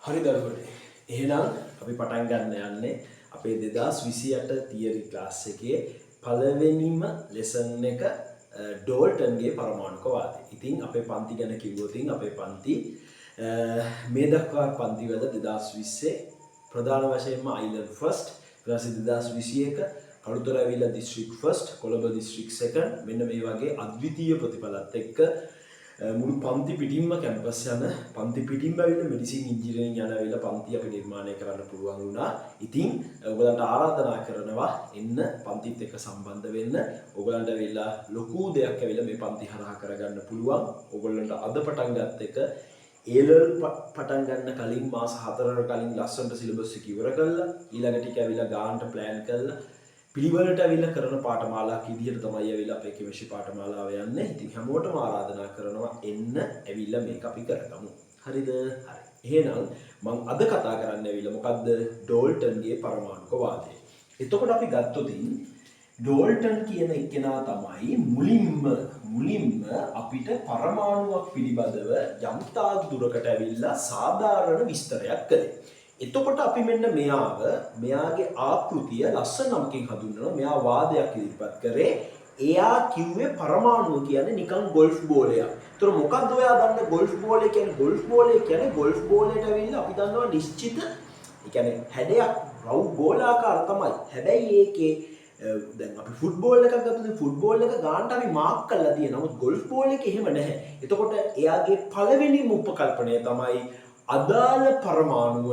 හරි දරුවනේ. එහෙනම් අපි පටන් ගන්න යන්නේ අපේ 2028 තියරි ක්ලාස් එකේ පළවෙනිම ලෙසන් එක ඩෝල්ටන්ගේ පරමාණුක වාදය. ඉතින් අපේ පන්ති ගැන කිව්වොත් අපේ පන්ති මේ දක්වා පන්තිවල 2020 ප්‍රධාන වශයෙන්ම අයිලන්ඩ් ෆස්ට්, ඊට පස්සේ 2021 කළුතර ඇවිල්ලා district first, Colombo district second මෙන්න මේ වගේ අද්විතීය ප්‍රතිඵලත් එක්ක මුළු පන්ති පිටින්ම කැම්පස් යන පන්ති පිටින්ම ඇවිල්ලා මෙඩිසින් ඉන්ජිනියරිං යන ඇවිල්ලා පන්ති අපි නිර්මාණය කරන්න පුළුවන් වුණා. ඉතින් ඔයගලන්ට ආරාධනා කරනවා එන්න පන්තිත් එක්ක සම්බන්ධ වෙන්න. ඔයගලන්ට ඇවිල්ලා ලොකු දෙයක් ඇවිල්ලා මේ පන්ති හරහා කරගන්න පුළුවන්. ඔයගලන්ට අද පටන් ගත්ත එක A-level පටන් ගන්න කලින් මාස 4කට කලින් ලස්සනට සිලබස් එක ඉවර කරලා ඊළඟ ටික ඇවිල්ලා ගානට ප්ලෑන් කරලා පිළිවෙලට ඇවිල්ලා කරන පාඨමාලාවක් විදිහට තමයි ඇවිල්ලා අපේ කෙමිස්ට්‍රි පාඨමාලාව යන්නේ. ඉතින් හැමෝටම ආරාධනා කරනවා එන්න ඇවිල්ලා මේක අපි කරගමු. හරිද? හරි. එහෙනම් මම අද කතා කරන්න ඇවිල්ලා මොකද්ද? ඩෝල්ටන්ගේ පරමාණුක වාදය. එතකොට අපි ගත්තොත් ඩෝල්ටන් කියන එක්කෙනා තමයි මුලින්ම අපිට පරමාණුවක් පිළිබඳව යම්තා දුරකට ඇවිල්ලා සාධාරණ විස්තරයක් කළේ. එතකොට අපි මෙන්න මෙයාගේ ආකෘතිය ලස්සන නමකින් හඳුන්වනවා. මෙයා වාදයක් ඉදිරිපත් කරේ. එයා කිව්වේ පරමාණුව කියන්නේ නිකන් ගෝල්ෆ් බෝලයක්. ඒතර මොකද්ද ඔයා දන්න ගෝල්ෆ් බෝලේ කියන්නේ? ගෝල්ෆ් බෝලේ කියන්නේ ගෝල්ෆ් බෝලේට ඇවිල්ලා අපි දන්නවා නිශ්චිත ඒ කියන්නේ හැඩයක් රවුම් ගෝලාකාර තමයි. හැබැයි ඒකේ දැන් අපි ෆුට්බෝල් එකක් ගත්තොත් ෆුට්බෝල් එක ගන්නට අපි මාක් කරලා තියෙනවා. නමුත් ගෝල්ෆ් බෝල් එකේ එහෙම නැහැ. එතකොට එයාගේ පළවෙනිම උපකල්පනය තමයි අදාළ පරමාණුව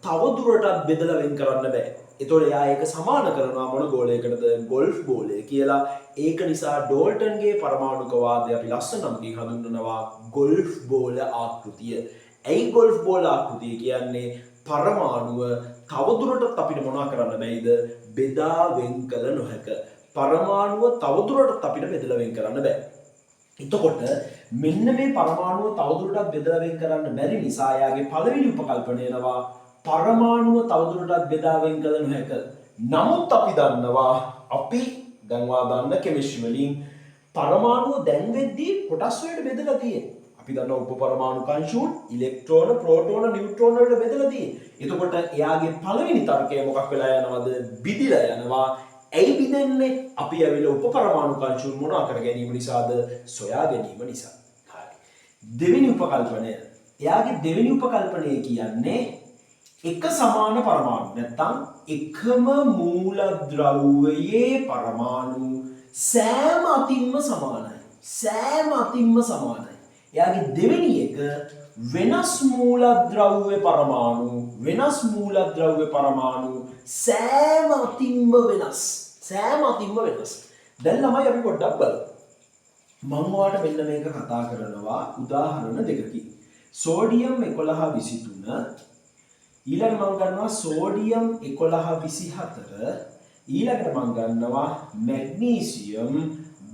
තවදුරටත් බෙදලා වෙන් කරන්න බෑ. ඒතකොට එයා ඒක සමාන කරනවා මොන ගෝලයකටද? ගෝල්ෆ් බෝලය කියලා. ඒක නිසා ඩෝල්ටන්ගේ පරමාණුක වාදය අපි ලස්සනමකින් හඳුන්වනවා ගෝල්ෆ් බෝල ආකෘතිය. ඇයි ගෝල්ෆ් බෝල ආකෘතිය කියන්නේ? පරමාණුව තවදුරටත් අපිට මොනවා කරන්න බැයිද? බෙදා වෙන් කළ නොහැක. පරමාණුව තවදුරටත් අපිට බෙදලා වෙන් කරන්න බෑ. එතකොට මෙන්න මේ පරමාණුව තවදුරටත් බෙදලා වෙන් කරන්න බැරි නිසා එයාගේ පළවෙනි උපකල්පනය එනවා පරමාණුව තවදුරටත් බෙදා වෙන් කළ නොහැක. නමුත් අපි දන්නවා අපි දැන්වා දන්න කෙමිස්ට්‍රි වලින් පරමාණුව දැන් වෙද්දී කොටස් වලට බෙදලා තියෙනවා. අපි දන්නවා උපපරමාණු කංශුන් ඉලෙක්ට්‍රෝන, ප්‍රෝටෝන, නියුට්‍රෝන වලට බෙදලා තියෙනවා. එතකොට එයාගේ පළවෙනි තර්කය මොකක් වෙලා යනවද? බිදිලා යනවා. ඇයි බිඳෙන්නේ? අපි ඇවිල්ලා උපපරමාණු කංශුන් මොනවා කර ගැනීම නිසාද? සොයා ගැනීම නිසා. හරි. දෙවෙනි උපකල්පනය. එයාගේ දෙවෙනි උපකල්පනය කියන්නේ එක සමාන පරමාණු නැත්නම් එකම මූලද්‍රව්‍යයේ පරමාණු සෑම අතින්ම සමානයි. සෑම අතින්ම සමානයි. එයාගේ දෙවෙනි එක වෙනස් මූලද්‍රව්‍ය පරමාණු සෑම අතින්ම වෙනස්. සෑම අතින්ම වෙනස්. දැන් ළමයි අපි පොඩ්ඩක් බලමු. මම ඔයාලට මෙන්න මේක කතා කරනවා උදාහරණ දෙකකින්. සෝඩියම් 1123 ඊළඟට මම ගන්නවා සෝඩියම් 1124 ඊළඟට මම ගන්නවා මැග්නීසියම්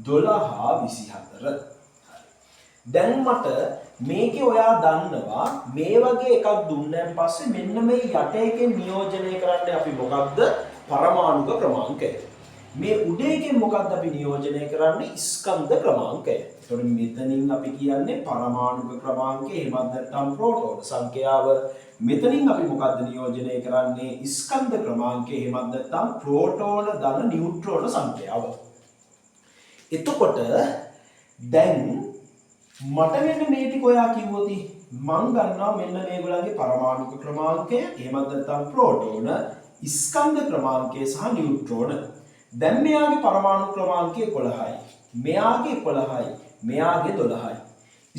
1224. දැන් මට මේකේ ඔයා දන්නවා මේ වගේ එකක් දුන්නන් පස්සේ මෙන්න මේ යට එකෙන් නියෝජනය කරන්න අපි මොකක්ද? පරමාණුක ක්‍රමාංකය. මේ උඩ එකෙන් මොකක්ද අපි නියෝජනය කරන්නේ? ස්කන්ධ ක්‍රමාංකය. එතකොට මෙතනින් අපි කියන්නේ පරමාණුක ක්‍රමාංකය, එහෙමත් නැත්නම් ප්‍රෝටෝන සංඛ්‍යාව. මෙතනින් අපි මොකක්ද නියෝජනය කරන්නේ? ස්කන්ධ ක්‍රමාංකය, එහෙමත් නැත්නම් ප්‍රෝටෝන ධන නියුට්‍රෝන සංඛ්‍යාව. එතකොට දැන් මට මෙන්න මේ ටික ඔයා කිව්වොත් මම ගන්නවා මෙන්න මේගොල්ලන්ගේ පරමාණුක ක්‍රමාංකය, එහෙමත් නැත්නම් ප්‍රෝටෝන, ස්කන්ධ ක්‍රමාංකය සහ නියුට්‍රෝන. දැන් මෙයාගේ පරමාණු ක්‍රමාංකය 11යි. මෙයාගේ 11යි. මෙයාගේ 12යි.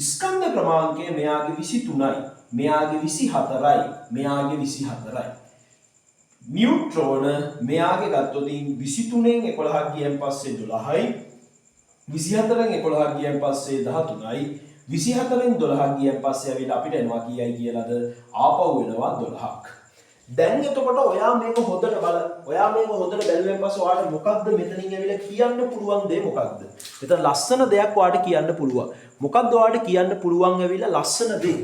ස්කන්ධ ක්‍රමාංකය මෙයාගේ 23යි. මෙයාගේ 24යි. මෙයාගේ 24යි. නියුට්‍රෝන මෙයාගේ ගත්තොත් 23න් 11ක් ගියන් පස්සේ 12යි. 24න් 11ක් ගියන් පස්සේ 13යි. 24න් 12ක් ගියන් පස්සේ ඇවිල්ලා අපිට එනවා කීයයි කියලාද? ආපහු වෙනවා 12ක්. දැන් එතකොට ඔයා මේක හොඳට බලන්න. ඔයා මේක හොඳට බැලුවෙන් පස්සේ ඔයාලට මොකද්ද මෙතනින් ඇවිල්ලා කියන්න පුළුවන් දේ මොකද්ද? මෙතන ලස්සන දෙයක් ඔයාලට කියන්න පුළුවන්. මොකද්ද ඔයාලට කියන්න පුළුවන් ඇවිල්ලා ලස්සන දේ?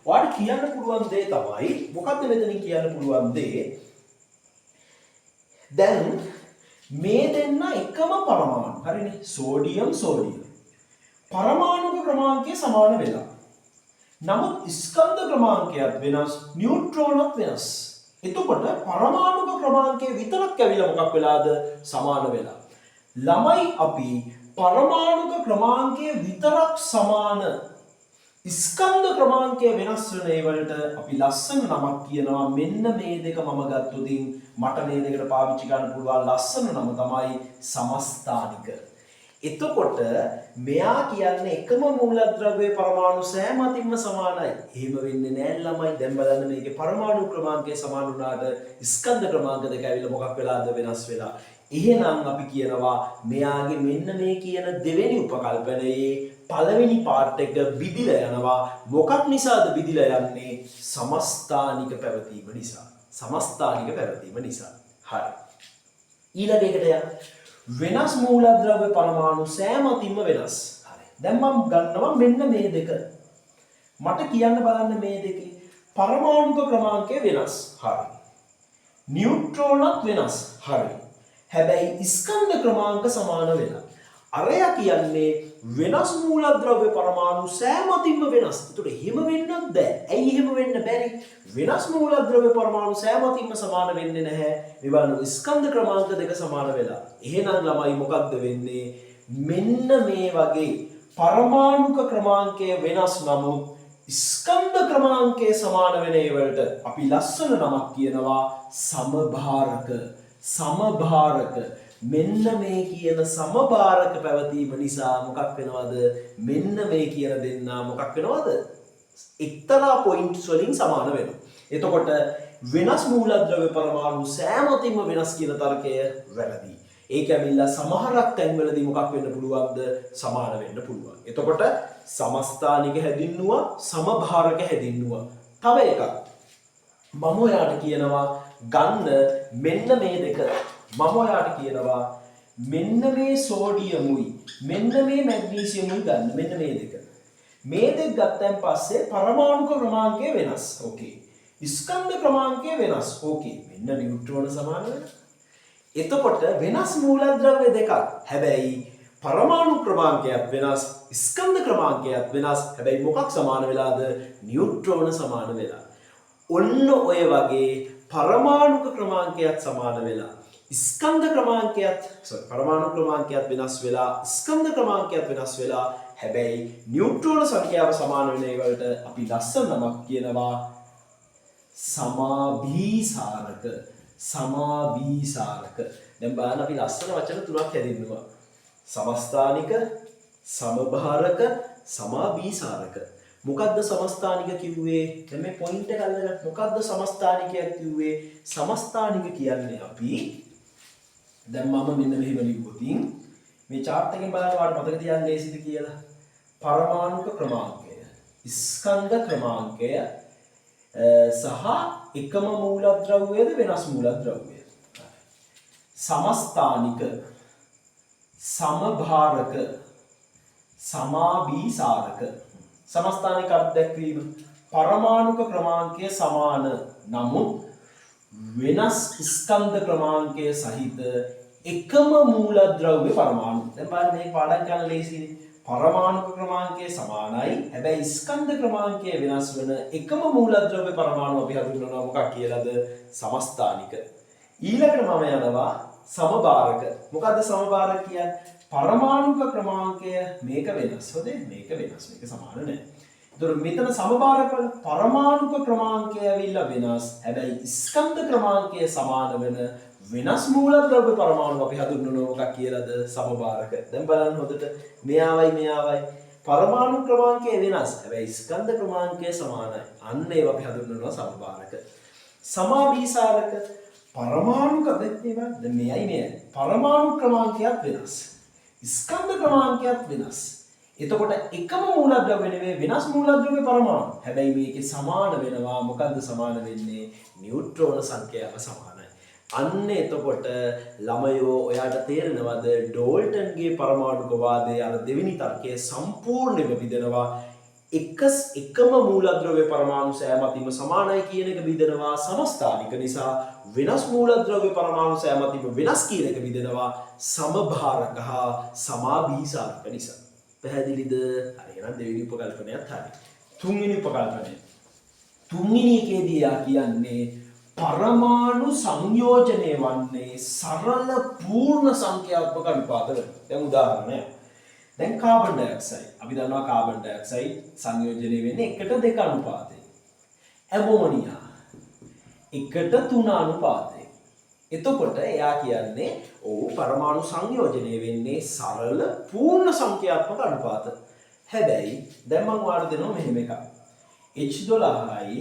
ඔයාලට කියන්න පුළුවන් දේ තමයි මොකද්ද මෙතනින් කියන්න පුළුවන් දේ? දැන් මේ දෙන්න එකම පරමාණු. හරිනේ? සෝඩියම්. පරමාණුක ක්‍රමාංකය සමාන වෙලා. නමුත් ස්කන්ධ ක්‍රමාංකයත් වෙනස්, නියුට්‍රෝනත් වෙනස්. එතකොට පරමාණුක ක්‍රමාංකය විතරක් ඇවිල්ලා මොකක් වෙලාද? සමාන වෙලා. ළමයි අපි පරමාණුක ක්‍රමාංකය විතරක් සමාන ස්කන්ධ ක්‍රමාංකය වෙනස් වෙන ඒවලට අපි ලස්සන නමක් කියනවා. මෙන්න මේ දෙක මම ගත්තොතින් මට මේ දෙකට පාවිච්චි කරන්න පුළුවන් ලස්සන නම තමයි සමස්ථානික. එතකොට මෙයා කියන්නේ එකම මූලද්‍රව්‍යයේ පරමාණු සෑම අතින්ම සමානයි. එහෙම වෙන්නේ නැහැ ළමයි. දැන් බලන්න මේකේ පරමාණු ක්‍රමාංකය සමාන වුණාට ස්කන්ධ ක්‍රමාංක දෙක ඇවිල්ලා මොකක් වෙලාද? වෙනස් වෙලා. එහෙනම් අපි කියනවා මෙයාගේ මෙන්න මේ කියන දෙවෙනි උපකල්පනයේ පළවෙනි පාර්ට් එක බිදිලා යනවා. මොකක් නිසාද බිදිලා යන්නේ? සමස්ථානික පැවතීම නිසා. සමස්ථානික පැවතීම නිසා. හරි. ඊළඟ එකට යන්න. වෙනස් මූලද්‍රව්‍ය පරමාණු සෑම අතින්ම වෙනස්. හරි. දැන් මම ගන්නවා මෙන්න මේ දෙක. මට කියන්න බලන්න මේ දෙකේ පරමාණුක ක්‍රමාංකය වෙනස්. හරි. නියුට්‍රෝනත් වෙනස්. හරි. හැබැයි ස්කන්ධ ක්‍රමාංක සමාන වෙලා. අරයා කියන්නේ වෙනස් මූලද්‍රව්‍ය පරමාණු සෑම අතින්ම වෙනස්. ඒතකොට එහෙම වෙන්නත් බෑ. ඇයි එහෙම වෙන්න බැරි? වෙනස් මූලද්‍රව්‍ය පරමාණු සෑම අතින්ම සමාන වෙන්නේ නැහැ. මේ බලන්න ස්කන්ධ ක්‍රමාංක දෙක සමාන වෙලා. එහෙනම් ළමයි මොකක්ද වෙන්නේ? මෙන්න මේ වගේ පරමාණුක ක්‍රමාංකය වෙනස් නමුත් ස්කන්ධ ක්‍රමාංකයේ සමාන වෙන ඒවලට අපි ලස්සන නමක් කියනවා සමභාරක. සමභාරක. මෙන්න මේ කියන සමභාරක පැවතීම නිසා මොකක් වෙනවද? මෙන්න මේ කියන දෙන්නා මොකක් වෙනවද? එක්තරා පොයින්ට්ස් වලින් සමාන වෙනවා. එතකොට වෙනස් මූලද්‍රව්‍ය පරමාණු සෑම අතින්ම වෙනස් කියන තර්කය වැරදි. ඒක ඇවිල්ලා සමහරක් තැන්වලදී මොකක් වෙන්න පුළුවන්ද? සමාන වෙන්න පුළුවන්. එතකොට සමස්ථානික හැදින්නුවා, සමභාරක හැදින්නුවා. තව එකක් මම ඔයාට කියනවා ගන්න මෙන්න මේ දෙක. මම ඔයාට කියනවා මෙන්න මේ සෝඩියමුයි මෙන්න මේ මැග්නීසියමුයි ගන්න. මෙන්න මේ දෙක. මේ දෙක ගත්තන් පස්සේ පරමාණුක ක්‍රමාංකය වෙනස්. ඕකේ. ස්කන්ධ ක්‍රමාංකය වෙනස්. ඕකේ. මෙන්න නියුට්‍රෝන සමාන වෙනවා. එතකොට වෙනස් මූලද්‍රව්‍ය දෙකක්. හැබැයි පරමාණු ක්‍රමාංකයත් වෙනස්, ස්කන්ධ ක්‍රමාංකයත් වෙනස්. හැබැයි මොකක් සමාන වෙලාද? නියුට්‍රෝන සමාන වෙලා. ඔන්න ඔය වගේ පරමාණුක ක්‍රමාංකයත් සමාන වෙලා ස්කන්ධ ක්‍රමාංකයත් පරමාණු ක්‍රමාංකයත් වෙනස් වෙලා ස්කන්ධ කර්මාංකයත් වෙනස් වෙලා හැබැයි නියුට්‍රෝන සංඛ්‍යාව සමාන වෙන ඒවලට අපි ලස්සන නමක් කියනවා සමාභීසාරක. සමාභීසාරක. දැන් බලන්න අපි ලස්සන වචන තුනක් හැදින්නවා. සමස්ථානික, සමභාරක, සමාභීසාරක. මොකද්ද සමස්ථානික කිව්වේ? දැන් මේ පොයින්ට් එක අල්ලගන්න. මොකද්ද සමස්ථානිකයක් කිව්වේ? සමස්ථානික කියන්නේ අපි දැන් මම මෙන්න මෙහෙම ලිව්වොතින් මේ chart එකෙන් බලන්න ඔයාලට මතක තියාගන්න ලේසිද කියලා. පරමාණුක ක්‍රමාංකය, ස්කන්ධ ක්‍රමාංකය සහ එකම මූලද්‍රව්‍යද වෙනස් මූලද්‍රව්‍යද? සමස්ථානික, සමභාරක, සමාභීසාරක. සමස්ථානික අර්ථදැක්වීම පරමාණුක ක්‍රමාංකය සමාන නමුත් වෙනස් ස්කන්ධ ක්‍රමාංකය සහිත එකම මූලද්‍රව්‍ය පරමාණු. දැන් බලන්න මේ පාඩම් කරන්න ලේසියිනේ. පරමාණුක ක්‍රමාංකය සමානයි. හැබැයි ස්කන්ධ ක්‍රමාංකය වෙනස් වෙන එකම මූලද්‍රව්‍ය පරමාණු අපි හඳුන්වනවා මොකක් කියලාද? සමස්ථානික. ඊළඟට මම යනවා සමභාරක. මොකද්ද සමභාරක කියන්නේ? පරමාණුක ක්‍රමාංකය මේක වෙනස්. හොඳේ මේක වෙනස්. මේක සමාන නැහැ. ඒතර මෙතන සමභාරක වල පරමාණුක ක්‍රමාංකය ඇවිල්ලා වෙනස්. හැබැයි ස්කන්ධ ක්‍රමාංකය සමාන වෙන වෙනස් මූලද්‍රව්‍ය පරමාණු අපි හඳුන්වනවා මොකක් කියලාද? සමභාරක. දැන් බලන්න හොඳට මෙයාවයි පරමාණු ක්‍රමාංකය වෙනස්. හැබැයි ස්කන්ධ ක්‍රමාංකය සමානයි. අන්න ඒවා අපි හඳුන්වනවා සමභාරක. සමාභීසාරක පරමාණුක දැන් මෙයයි පරමාණු ක්‍රමාංකයක් වෙනස්. ස්කන්ධ ක්‍රමාංකයක් වෙනස්. එතකොට එකම මූලද්‍රව්‍ය නෙවෙයි වෙනස් මූලද්‍රව්‍ය පරමාණු. හැබැයි මේකේ සමාන වෙනවා. මොකද්ද සමාන වෙන්නේ? නියුට්‍රෝන සංඛ්‍යාව සමානයි. අන්න එතකොට ළමයෝ ඔයාට තේරෙනවද ඩෝල්ටන්ගේ පරමාණුක වාදයේ අර දෙවෙනි තර්කයේ සම්පූර්ණයෙන්ම බෙදෙනවා. එකම මූලද්‍රව්‍ය පරමාණු සෑම අතින්ම සමානයි කියන එක බෙදෙනවා සමස්ථානික නිසා. වෙනස් මූලද්‍රව්‍ය පරමාණු සෑම අතින්ම වෙනස් කියන එක බෙදෙනවා සමභාරක හා සමාභීසාරක නිසා. පැහැදිලිද? හරි. එහෙනම් දෙවෙනි උපකල්පනයත් හරි. තුන්වෙනි උපකල්පනය. තුන්වෙනි එකේදී යා කියන්නේ පරමාණු සංයෝජනය වන්නේ සරල පූර්ණ සංඛ්‍යාත්මක අනුපාතවල. දැන් උදාහරණයක්. දැන් කාබන් ඩයොක්සයිඩ්. අපි දන්නවා කාබන් ඩයොක්සයිඩ් සංයෝජනය වෙන්නේ 1:2 අනුපාතයෙන්. ඇමෝනියා 1:3 අනුපාතයෙන්. එතකොට එයා කියන්නේ පරමාණු සංයෝජනය වෙන්නේ සරල පූර්ණ සංඛ්‍යාත්මක අනුපාත. හැබැයි දැන් මම ඔයාලට දෙනවා මෙහෙම එකක්. H12යි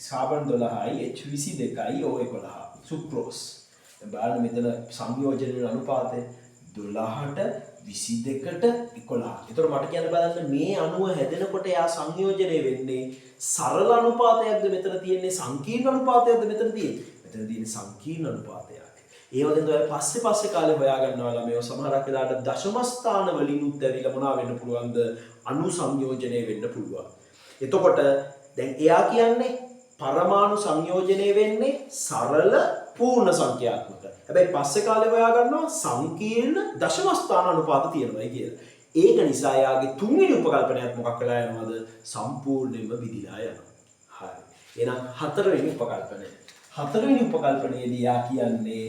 කාබන් 12යි H22යි O11 සුක්‍රෝස්. දැන් බලන්න මෙතන සංයෝජන වෙන අනුපාතය 12ට 22ට 11. ඒතර මට කියන්න බලන්න මේ අණුව හැදෙනකොට එයා සංයෝජනය වෙන්නේ සරල අනුපාතයක්ද මෙතන තියෙන්නේ සංකීර්ණ අනුපාතයක්ද මෙතන තියෙන්නේ? මෙතන තියෙන්නේ සංකීර්ණ අනුපාතයක්. ඒ වගේම ඔය පස්සේ කාලේ හොයා ගන්නවා ළමයෝ සමහරක් වෙලාවට දශම ස්ථාන වලිනුත් ඇවිල්ලා මොනවා වෙන්න පුළුවන්ද? අණු සංයෝජනය වෙන්න පුළුවන්. එතකොට දැන් එයා කියන්නේ පරමාණු සංයෝජනය වෙන්නේ සරල පූර්ණ සංඛ්‍යාත්මක. හැබැයි පස්සේ කාලේ හොයා ගන්නවා සංකීර්ණ දශම ස්ථාන අනුපාත තියෙනවායි කියලා. ඒක නිසා යාගේ තුන්වෙනි උපකල්පනයත් මොකක් වෙලා යනවද? සම්පූර්ණයෙන්ම විදිලා යනවා. හරි. එහෙනම් හතරවෙනි උපකල්පනය. හතරවෙනි උපකල්පනයේදී යා කියන්නේ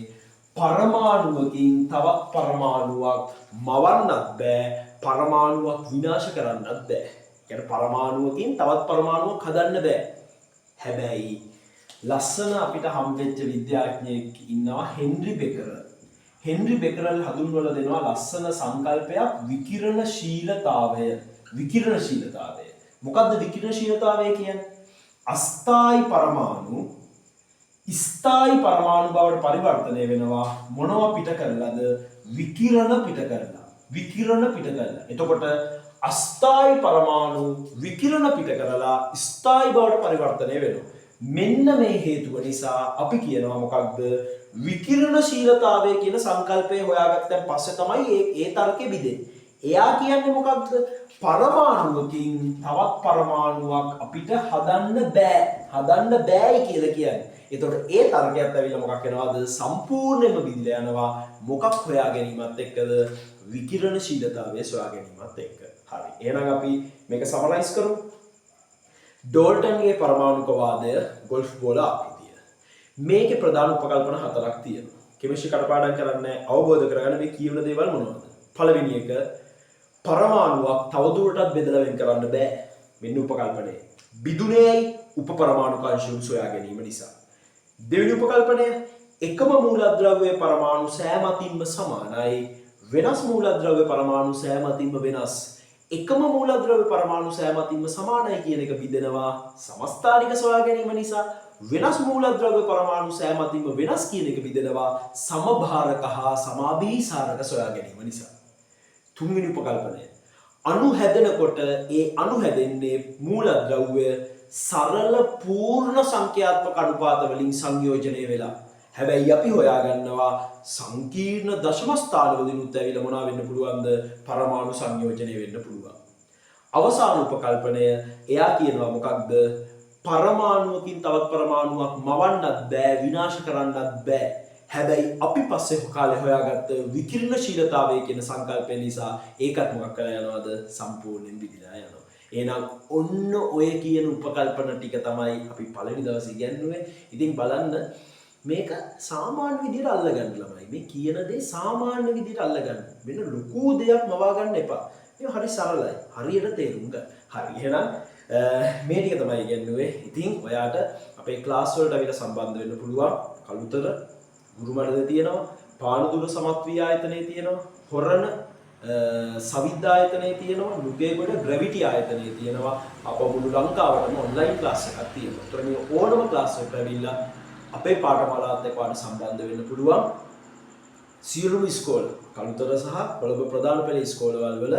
පරමාණුවකින් තවත් පරමාණුවක් මවන්නත් බෑ, පරමාණුවක් විනාශ කරන්නත් බෑ. කියන්නේ පරමාණුවකින් තවත් පරමාණුවක් හදන්න බෑ. හැබැයි ලස්සන අපිට හම්බෙච්ච විද්‍යාඥයෙක් ඉන්නවා හෙන්රි බෙකරල්. හෙන්රි බෙකරල් හඳුන්වලා දෙනවා ලස්සන සංකල්පයක් විකිරණශීලතාවය. විකිරණශීලතාවය. මොකද්ද විකිරණශීලතාවය කියන්නේ? අස්ථායි පරමාණු ස්ථායි පරමාණු බවට පරිවර්තනය වෙනවා මොනවා පිට කරලාද? විකිරණ පිට කරලා. විකිරණ පිට කරලා. එතකොට අස්ථායි පරමාණු විකිරණ පිට කරලා ස්ථායි බවට පරිවර්තනය වෙනවා. මෙන්න මේ හේතුව නිසා අපි කියනවා මොකක්ද? විකිරණශීලතාවය කියන සංකල්පය හොයාගත්තන් පස්සේ තමයි ඒ තර්කෙ බිදෙන්නේ. එයා කියන්නේ මොකක්ද? පරමාණුවකින් තවත් පරමාණුවක් අපිට හදන්න බෑ. හදන්න බෑයි කියලා කියන්නේ. එතකොට ඒ තර්කයත් ඇවිල්ලා මොකක් වෙනවද? සම්පූර්ණයෙන්ම බිඳලා යනවා. මොකක් හොයා ගැනීමත් එක්කද? විකිරණශීලතාවය සොයා ගැනීමත් එක්ක. හරි. එහෙනම් අපි මේක සමරයිස් කරමු. ඩෝල්ටන්ගේ පරමාණුකවාදය ගොල්ෆ් බෝල ආකෘතිය. මේකේ ප්‍රධාන උපකල්පන හතරක් තියෙනවා. කෙමිස්ට්‍රි කටපාඩම් කරන්නේ අවබෝධ කරගන්න මේ කියවන දේවල් මොනවද? පළවෙනි එක පරමාණුවක් තවදුරටත් බෙදලා වෙන් කරන්න බෑ. මෙන්න උපකල්පනය. බිදුනේයි උපපරමාණු කාංශුන් සොයා ගැනීම නිසා. දෙවෙනි උපකල්පනය එකම මූලද්‍රව්‍යයේ පරමාණු සෑම අතින්ම සමානයි. වෙනස් මූලද්‍රව්‍ය පරමාණු සෑම අතින්ම වෙනස්. එකම මූලද්‍රව්‍ය පරමාණු සෑම අතින්ම සමානයි කියන එක බෙදෙනවා සමස්ථානික සොයා ගැනීම නිසා. වෙනස් මූලද්‍රව්‍ය පරමාණු සෑම අතින්ම වෙනස් කියන එක බෙදෙනවා සමභාරක හා සමාභීසාරක සොයා ගැනීම නිසා. තුන්වෙනි උපකල්පනය අණු හැදෙනකොට ඒ අණු හැදෙන්නේ මූලද්‍රව්‍ය සරල පූර්ණ සංඛ්‍යාත්මක අනුපාත වලින් සංයෝජනය වෙලා. හැබැයි අපි හොයාගන්නවා සංකීර්ණ දශම ස්ථානවලිනුත් ඇවිල්ලා මොනවා වෙන්න පුළුවන්ද? පරමාණු සංයෝජනය වෙන්න පුළුවන්. අවසාන උපකල්පනය එයා කියනවා මොකක්ද? පරමාණුවකින් තවත් පරමාණුවක් මවන්නත් බෑ, විනාශ කරන්නත් බෑ. හැබැයි අපි පස්සේ කාලේ හොයාගත්ත විකිරණශීලතාවය කියන සංකල්පය නිසා ඒකත් මොකක් කරලා යනවද? සම්පූර්ණයෙන් බිඳලා යනවා. එහෙනම් ඔන්න ඔය කියන උපකල්පන ටික තමයි අපි පළවෙනි දවසේ ඉගෙනුවේ. ඉතින් බලන්න මේක සාමාන්‍ය විදිහට අල්ලගන්න ළමයි. මේ කියන දේ සාමාන්‍ය විදිහට අල්ලගන්න. වෙන ලොකු දෙයක් මවා ගන්න එපා. මේක හරි සරලයි. හරියට තේරුම් ගන්න. හරි. එහෙනම් මේ ටික තමයි ඉගෙනුවේ. ඉතින් ඔයාට අපේ ක්ලාස් වලට අවිල සම්බන්ධ වෙන්න පුළුවන්. කලුතර ගුරුමඩල තියෙනවා. පානදුර සමත්වී ආයතනයේ තියෙනවා. හොරණ සවිද්‍යායතනයේ තියෙනවා. නුගේගොඩ ග්‍රැවිටි ආයතනයේ තියෙනවා. අප මුළු ලංකාවටම ඔන්ලයින් ක්ලාස් එකක් තියෙනවා. ඒතර මේ ඕනම ක්ලාස් එකකට ඇවිල්ලා අපේ පාඨමාලාවත් එක්ක ඔයාලට සම්බන්ධ වෙන්න පුළුවන්. සියලුම ඉස්කෝල කලුතර සහ කොළඹ ප්‍රධාන පෙළ ඉස්කෝලවල වල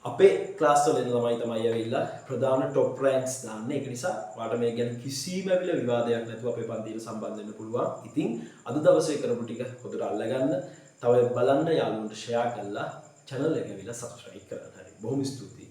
අපේ ක්ලාස් වල එන ළමයි තමයි ඇවිල්ලා ප්‍රධාන টොප් රෑන්ක්ස් දාන්නේ. ඒක නිසා ඔයාලට මේ ගැන කිසිම ඇවිල්ලා විවාදයක් නැතුව අපේ පන්තියට සම්බන්ධ වෙන්න පුළුවන්. ඉතින් අද දවසේ කරපු ටික හොඳට අල්ලගන්න. තව බලන්න යාළුවන්ට ෂෙයා කරලා channel එක ඇවිල්ලා subscribe කරන්න. හරි. බොහොම ස්තුතියි.